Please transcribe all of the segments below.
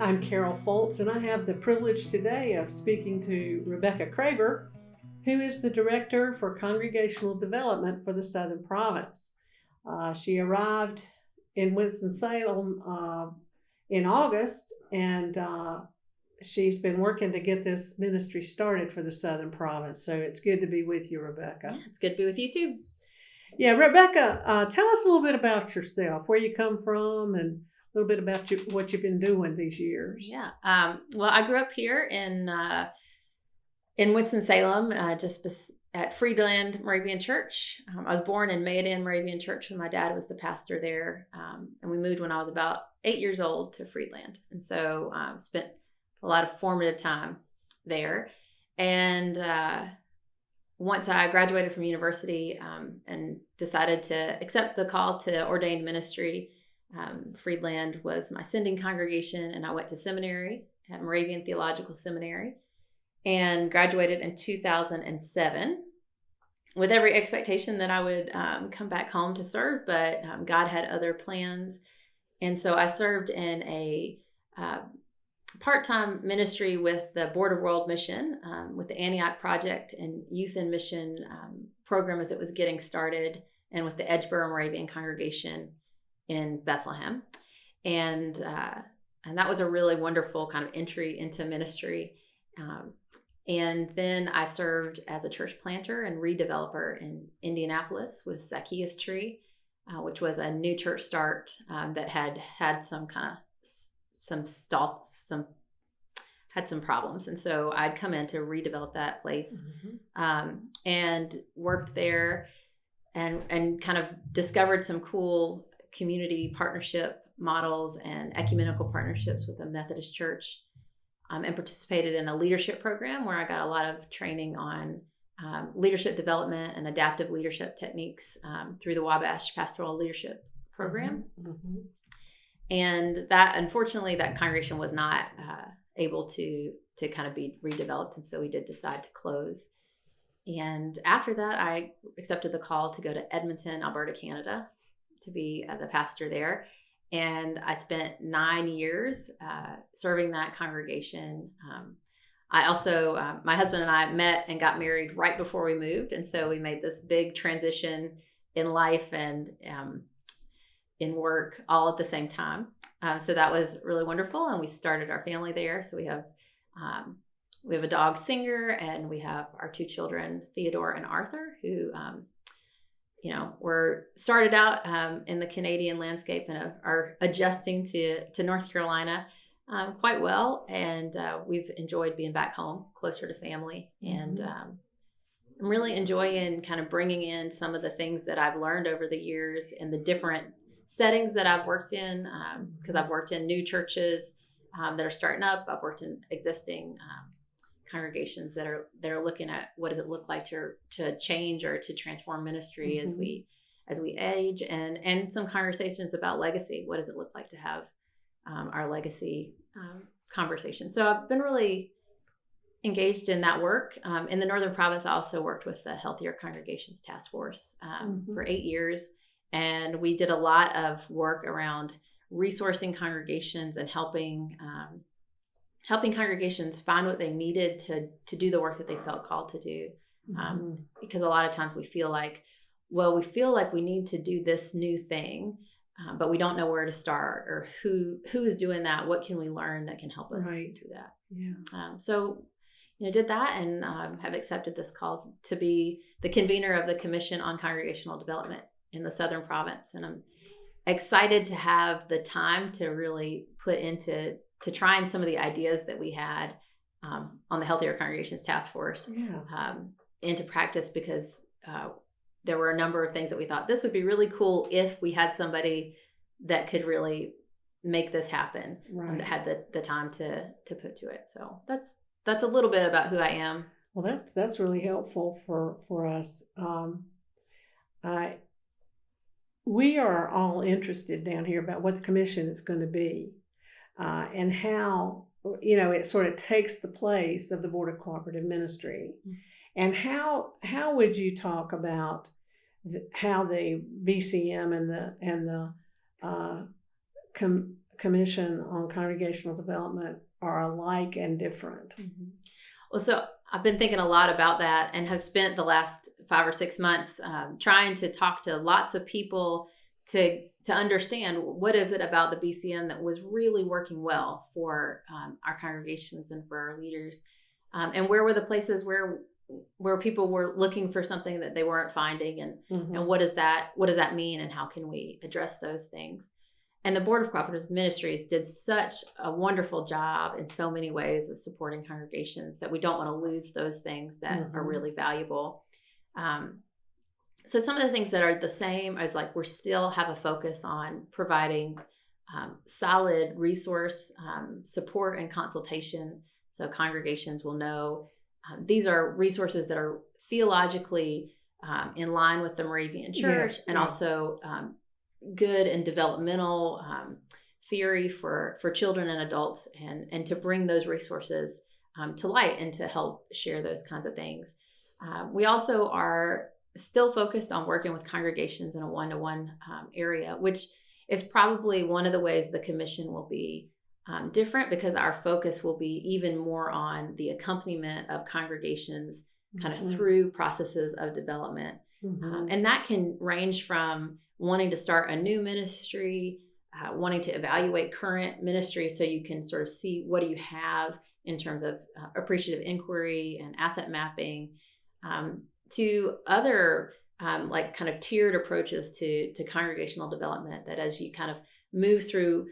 I'm Carol Foltz, and I have the privilege today of speaking to Rebecca Craver, who is the Director for Congregational Development for the Southern Province. She arrived in Winston-Salem in August, and she's been working to get this ministry started for the Southern Province. So it's good to be with you, Rebecca. Yeah, it's good to be with you too. Yeah, Rebecca, tell us a little bit about yourself, where you come from, and a little bit about what you've been doing these years. Yeah. Well, I grew up here in Winston-Salem, just at Friedland Moravian Church. I was born in Mayodan Moravian Church, and my dad was the pastor there. And we moved when I was about 8 years old to Friedland. And so spent a lot of formative time there. And once I graduated from university and decided to accept the call to ordained ministry, Friedland was my sending congregation, and I went to seminary at Moravian Theological Seminary and graduated in 2007 with every expectation that I would come back home to serve, but God had other plans. And so I served in a part-time ministry with the Board of World Mission, with the Antioch Project and Youth in Mission program as it was getting started, and with the Edgeboro Moravian Congregation in Bethlehem. And that was a really wonderful kind of entry into ministry. And then I served as a church planter and redeveloper in Indianapolis with Zacchaeus Tree, which was a new church start that had some problems. And so I'd come in to redevelop that place, and worked there and kind of discovered some cool community partnership models and ecumenical partnerships with the Methodist Church, and participated in a leadership program where I got a lot of training on leadership development and adaptive leadership techniques through the Wabash Pastoral Leadership Program. And that, unfortunately, that congregation was not able to kind of be redeveloped, and so we did decide to close. And after that, I accepted the call to go to Edmonton, Alberta, Canada, to be the pastor there. And I spent 9 years serving that congregation. I also, my husband and I met and got married right before we moved. And so we made this big transition in life and in work all at the same time. So that was really wonderful. And we started our family there. So we have a dog, Singer, and we have our 2 children, Theodore and Arthur, who were started out in the Canadian landscape and are adjusting to North Carolina quite well. And we've enjoyed being back home, closer to family. And I'm really enjoying kind of bringing in some of the things that I've learned over the years in the different settings that I've worked in, because I've worked in new churches that are starting up. I've worked in existing congregations that are looking at what does it look like to change or to transform ministry as we age, and some conversations about legacy. What does it look like to have our legacy conversation? So I've been really engaged in that work. In the Northern Province, I also worked with the Healthier Congregations Task Force for 8 years, and we did a lot of work around resourcing congregations and helping congregations find what they needed to do the work that they felt called to do. Because a lot of times we feel like we need to do this new thing, but we don't know where to start or who is doing that. What can we learn that can help us do that? Yeah. So did that, and have accepted this call to be the convener of the Commission on Congregational Development in the Southern Province. And I'm excited to have the time to really put into trying some of the ideas that we had on the Healthier Congregations Task Force into practice, because there were a number of things that we thought this would be really cool if we had somebody that could really make this happen, that had the time to put to it. So that's a little bit about who I am. Well, that's really helpful for us. We are all interested down here about what the commission is going to be, and how it sort of takes the place of the Board of Cooperative Ministry. And how would you talk about how the BCM and the Commission on Congregational Development are alike and different? Mm-hmm. Well, so I've been thinking a lot about that and have spent the last 5 or 6 months trying to talk to lots of people to understand what is it about the BCM that was really working well for our congregations and for our leaders, and where were the places where people were looking for something that they weren't finding, and what does that mean, and how can we address those things? And the Board of Cooperative Ministries did such a wonderful job in so many ways of supporting congregations that we don't want to lose those things that are really valuable. So some of the things that are the same is like we still have a focus on providing solid resource support and consultation, so congregations will know these are resources that are theologically in line with the Moravian Church, yes, and also good and developmental theory for children and adults, and to bring those resources to light and to help share those kinds of things. We also are still focused on working with congregations in a one-to-one area, which is probably one of the ways the commission will be different, because our focus will be even more on the accompaniment of congregations kind of through processes of development. And that can range from wanting to start a new ministry, wanting to evaluate current ministry so you can sort of see what do you have in terms of appreciative inquiry and asset mapping, to other like kind of tiered approaches to congregational development, that as you kind of move through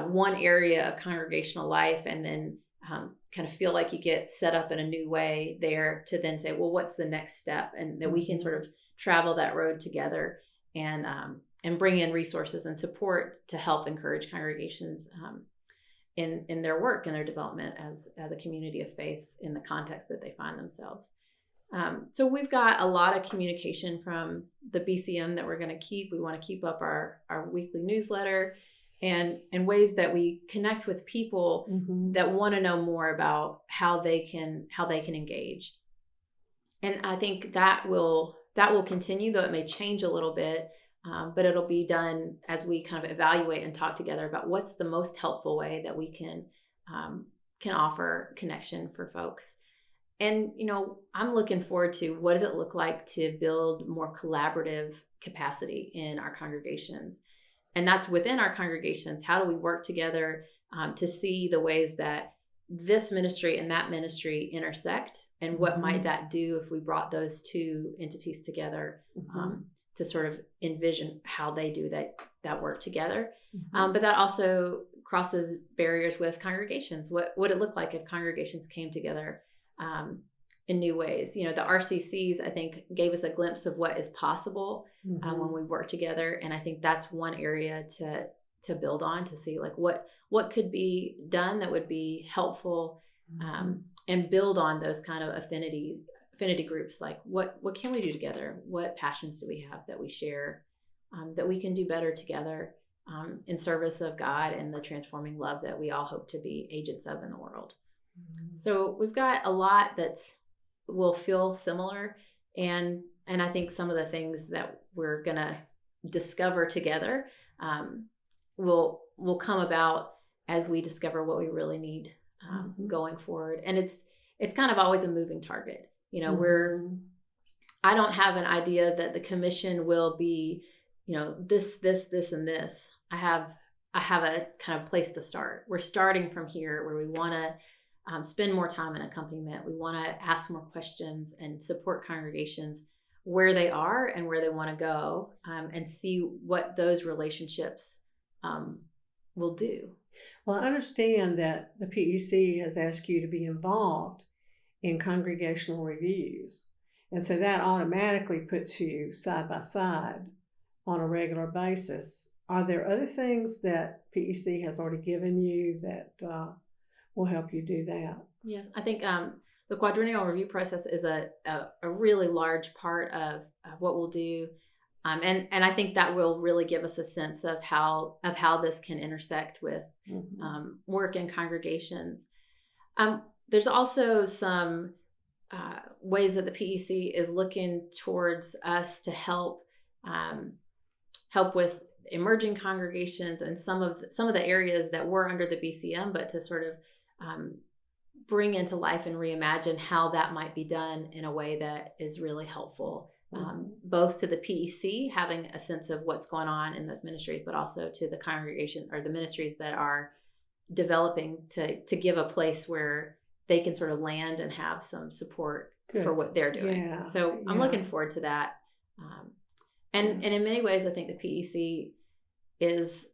one area of congregational life and then kind of feel like you get set up in a new way there, to then say, well, what's the next step? And that we can sort of travel that road together and bring in resources and support to help encourage congregations in their work and their development as a community of faith in the context that they find themselves. So we've got a lot of communication from the BCM that we're going to keep. We want to keep up our weekly newsletter and ways that we connect with people that want to know more about how they can engage. And I think that will continue, though it may change a little bit, but it'll be done as we kind of evaluate and talk together about what's the most helpful way that we can offer connection for folks. And, I'm looking forward to what does it look like to build more collaborative capacity in our congregations. And that's within our congregations. How do we work together to see the ways that this ministry and that ministry intersect? And what might that do if we brought those two entities together to sort of envision how they do that work together? But that also crosses barriers with congregations. What would it look like if congregations came together in new ways? The RCCs, I think, gave us a glimpse of what is possible when we work together. And I think that's one area to build on, to see like what could be done that would be helpful, and build on those kind of affinity groups. Like what can we do together? What passions do we have that we share, that we can do better together in service of God and the transforming love that we all hope to be agents of in the world. So we've got a lot that will feel similar, and I think some of the things that we're gonna discover together will come about as we discover what we really need going forward. And it's kind of always a moving target. I don't have an idea that the commission will be, this, and this. I have a kind of place to start. We're starting from here where we want to spend more time in accompaniment. We want to ask more questions and support congregations where they are and where they want to go, and see what those relationships will do. Well, I understand that the PEC has asked you to be involved in congregational reviews. And so that automatically puts you side by side on a regular basis. Are there other things that PEC has already given you that will help you do that? Yes, I think the quadrennial review process is a really large part of what we'll do. And I think that will really give us a sense of how this can intersect with work in congregations. There's also some ways that the PEC is looking towards us to help with emerging congregations and some of the areas that were under the BCM, but to sort of bring into life and reimagine how that might be done in a way that is really helpful, both to the PEC, having a sense of what's going on in those ministries, but also to the congregation or the ministries that are developing to give a place where they can sort of land and have some support for what they're doing. Yeah. So I'm looking forward to that. And in many ways, I think the PEC is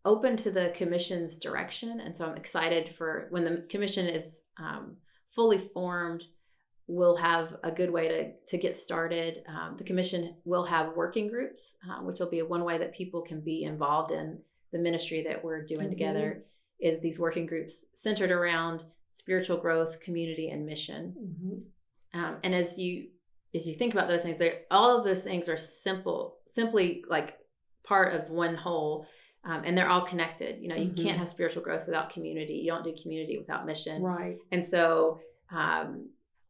open to the commission's direction. And so I'm excited for when the commission is fully formed, we'll have a good way to get started. The commission will have working groups, which will be one way that people can be involved in the ministry that we're doing together, is these working groups centered around spiritual growth, community, and mission. And as you think about those things, all of those things are simply like part of one whole, and they're all connected. You know, you can't have spiritual growth without community. You don't do community without mission. Right. And so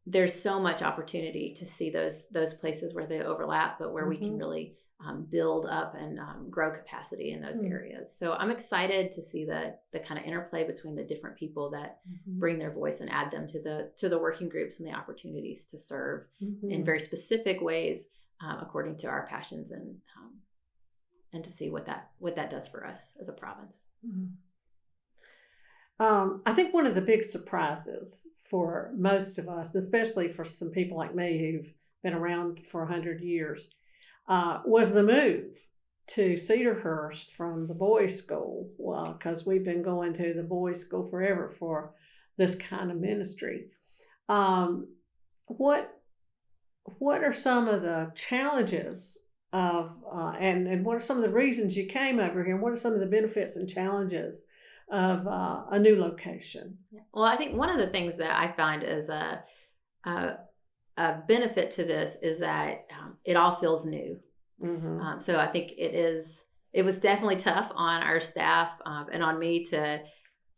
there's so much opportunity to see those places where they overlap, but where we can really build up and grow capacity in those areas. So I'm excited to see the kind of interplay between the different people that bring their voice and add them to the working groups and the opportunities to serve in very specific ways according to our passions, and to see what that does for us as a province. I think one of the big surprises for most of us, especially for some people like me who've been around for 100 years, was the move to Cedarhurst from the boys' school. Well, because we've been going to the boys' school forever for this kind of ministry. What are some of the challenges of and what are some of the reasons you came over here? What are some of the benefits and challenges of a new location? Well, I think one of the things that I find is a benefit to this is that it all feels new. So I think it was definitely tough on our staff and on me to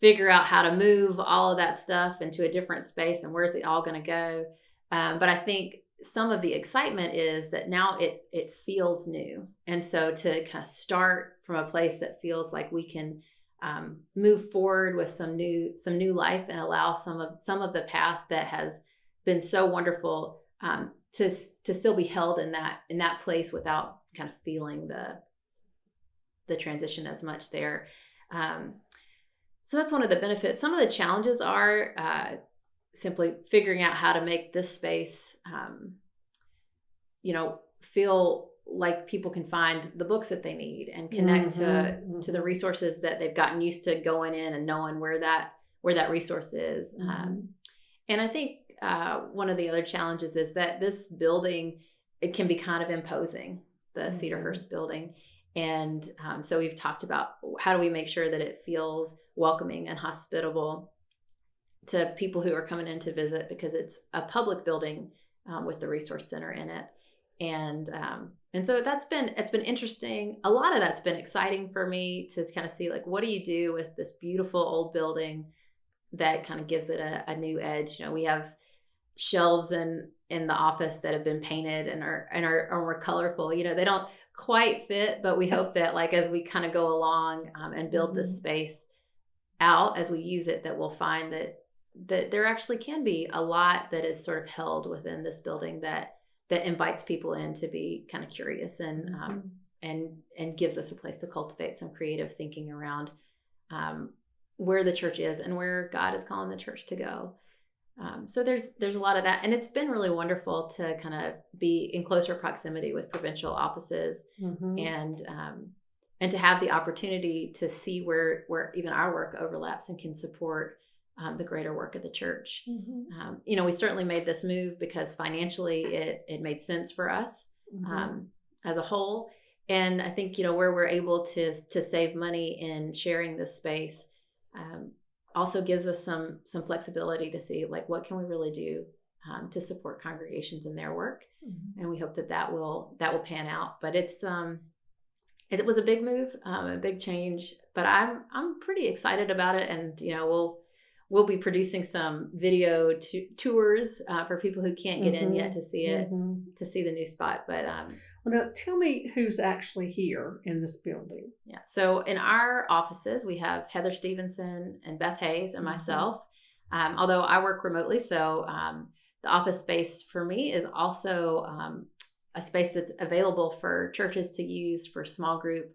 figure out how to move all of that stuff into a different space and where's it all going to go. But I think some of the excitement is that now it feels new. And so to kind of start from a place that feels like we can move forward with some new life and allow some of the past that has been so wonderful to still be held in that place without kind of feeling the transition as much there. So that's one of the benefits. Some of the challenges are simply figuring out how to make this space, feel like people can find the books that they need and connect to the resources that they've gotten used to going in and knowing where that resource is. And I think one of the other challenges is that this building, it can be kind of imposing, the Cedarhurst building. And so we've talked about how do we make sure that it feels welcoming and hospitable to people who are coming in to visit, because it's a public building with the resource center in it. And so it's been interesting. A lot of that's been exciting for me to kind of see, like, what do you do with this beautiful old building that kind of gives it a new edge? You know, we have shelves in the office that have been painted and are more colorful. You know, they don't quite fit, but we hope that, like, as we kind of go along and build this space out, as we use it, that we'll find that there actually can be a lot that is sort of held within this building that invites people in to be kind of curious and gives us a place to cultivate some creative thinking around where the church is and where God is calling the church to go. So there's a lot of that, and it's been really wonderful to kind of be in closer proximity with provincial offices and to have the opportunity to see where even our work overlaps and can support the greater work of the church. We certainly made this move because financially it made sense for us as a whole. And I think, where we're able to save money in sharing this space also gives us some flexibility to see, like, what can we really do to support congregations in their work. And we hope that will pan out. But it was a big move, a big change, but I'm pretty excited about it. And, we'll be producing some video tours for people who can't get in yet to see it, to see the new spot. But well, now tell me who's actually here in this building. Yeah. So in our offices, we have Heather Stevenson and Beth Hayes and myself. Although I work remotely, so the office space for me is also a space that's available for churches to use for small group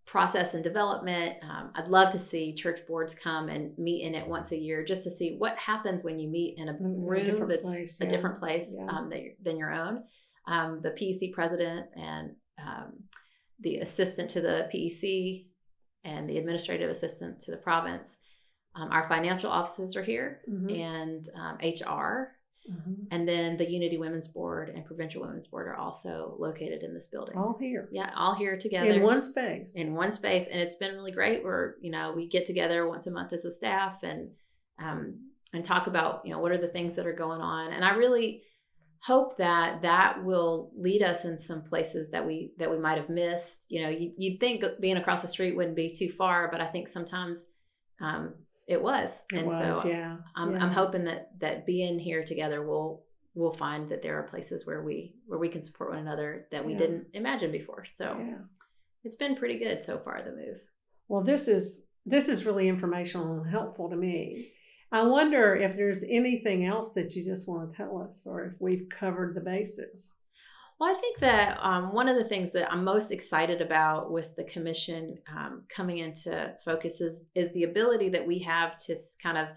process and development. I'd love to see church boards come and meet in it once a year, just to see what happens when you meet in a room that's a different place than your own. The PEC president and the assistant to the PEC and the administrative assistant to the province. Our financial offices are here, and HR. And then the Unity Women's Board and Provincial Women's Board are also located in this building. All here. Yeah, all here together. In one space. In one space. And it's been really great. We get together once a month as a staff and talk about, what are the things that are going on. And I really hope that will lead us in some places that we might have missed. You'd think being across the street wouldn't be too far, but I think sometimes it was. I'm hoping that being here together we'll find that there are places where we can support one another that we didn't imagine before. So it's been pretty good so far, the move. Well, this is really informational and helpful to me. I wonder if there's anything else that you just want to tell us, or if we've covered the bases. Well, I think that one of the things that I'm most excited about with the commission coming into focus is the ability that we have to kind of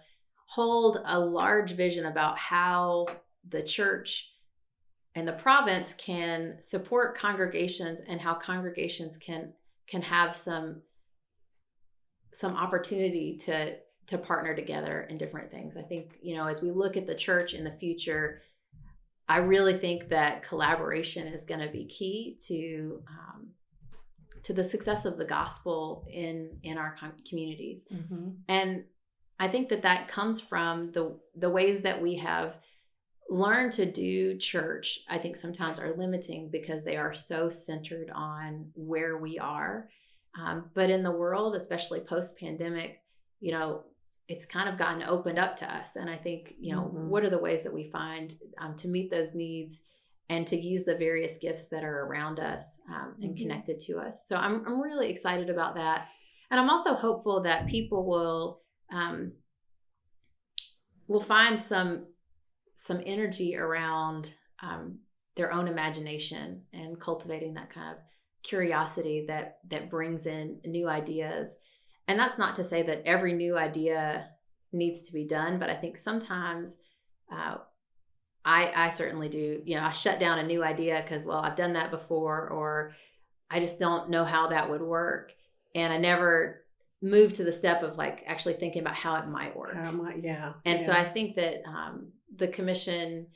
hold a large vision about how the church and the province can support congregations, and how congregations can have some opportunity to partner together in different things. I think, as we look at the church in the future, I really think that collaboration is going to be key to the success of the gospel in our communities. And I think that comes from the ways that we have learned to do church. I think sometimes are limiting because they are so centered on where we are. But in the world, especially post-pandemic, it's kind of gotten opened up to us. And I think, what are the ways that we find to meet those needs and to use the various gifts that are around us and connected to us. So I'm really excited about that. And I'm also hopeful that people will find some energy around their own imagination and cultivating that kind of curiosity that brings in new ideas. And that's not to say that every new idea needs to be done, but I think sometimes I certainly do. I shut down a new idea because, I've done that before, or I just don't know how that would work. And I never move to the step of actually thinking about how it might work. So I think that the commission,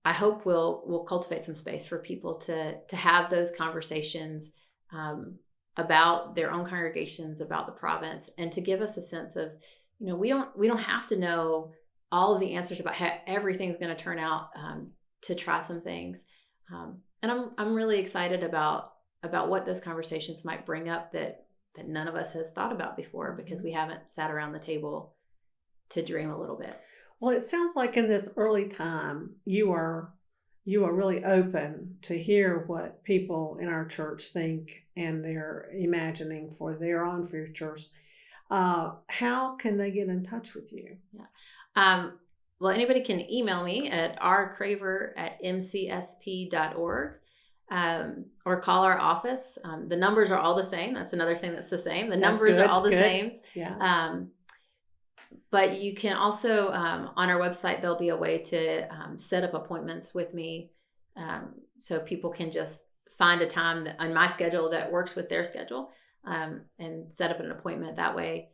I hope will cultivate some space for people to have those conversations about their own congregations, about the province, and to give us a sense of, we don't have to know all of the answers about how everything's going to turn out to try some things. And I'm really excited about what those conversations might bring up that none of us has thought about before, because we haven't sat around the table to dream a little bit. Well, it sounds like in this early time, you are really open to hear what people in our church think and they're imagining for their own futures. How can they get in touch with you? Well, anybody can email me at rcraver@mcsp.org or call our office. The numbers are all the same. That's another thing that's the same. The numbers are all the same. Yeah. But you can also, on our website, there'll be a way to set up appointments with me. So people can just find a time on my schedule that works with their schedule and set up an appointment that way.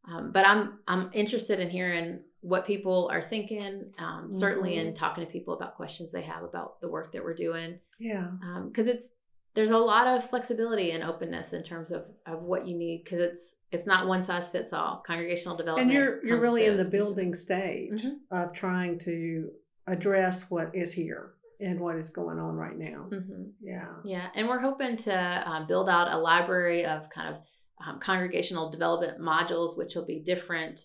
But I'm interested in hearing what people are thinking, certainly in talking to people about questions they have about the work that we're doing. Yeah. Because there's a lot of flexibility and openness in terms of what you need, because it's not one size fits all. Congregational development. And you're really in the building stage of trying to address what is here and what is going on right now. Yeah. And we're hoping to build out a library of kind of congregational development modules, which will be different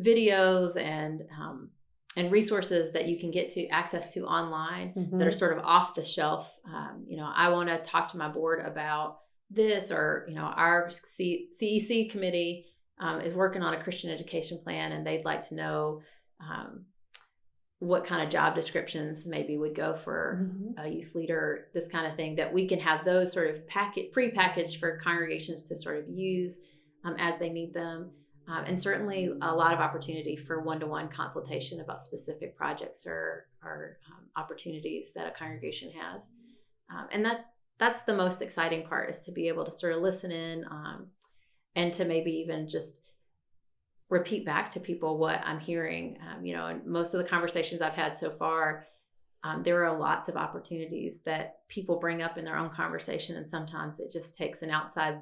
videos and resources that you can get to access to online that are sort of off the shelf. I want to talk to my board about this, or, our CEC committee is working on a Christian education plan, and they'd like to know what kind of job descriptions maybe would go for a youth leader, this kind of thing, that we can have those sort of pre-packaged for congregations to sort of use as they need them. And certainly a lot of opportunity for one-to-one consultation about specific projects or opportunities that a congregation has. And that's the most exciting part, is to be able to sort of listen in and to maybe even just repeat back to people what I'm hearing. And most of the conversations I've had so far, there are lots of opportunities that people bring up in their own conversation. And sometimes it just takes an outside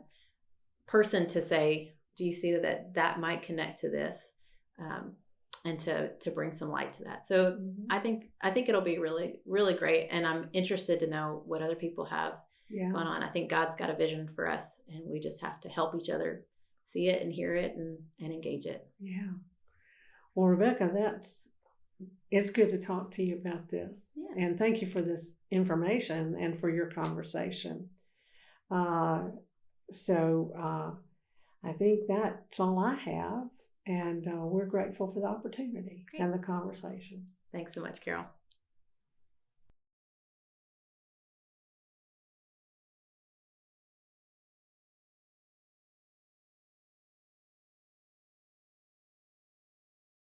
person to say, do you see that might connect to this? And to bring some light to that. So I think it'll be really, really great. And I'm interested to know what other people have going on. I think God's got a vision for us, and we just have to help each other see it and hear it and engage it. Yeah. Well, Rebecca, it's good to talk to you about this. Yeah. And thank you for this information and for your conversation. I think that's all I have. And we're grateful for the opportunity and the conversation. Thanks so much, Carol.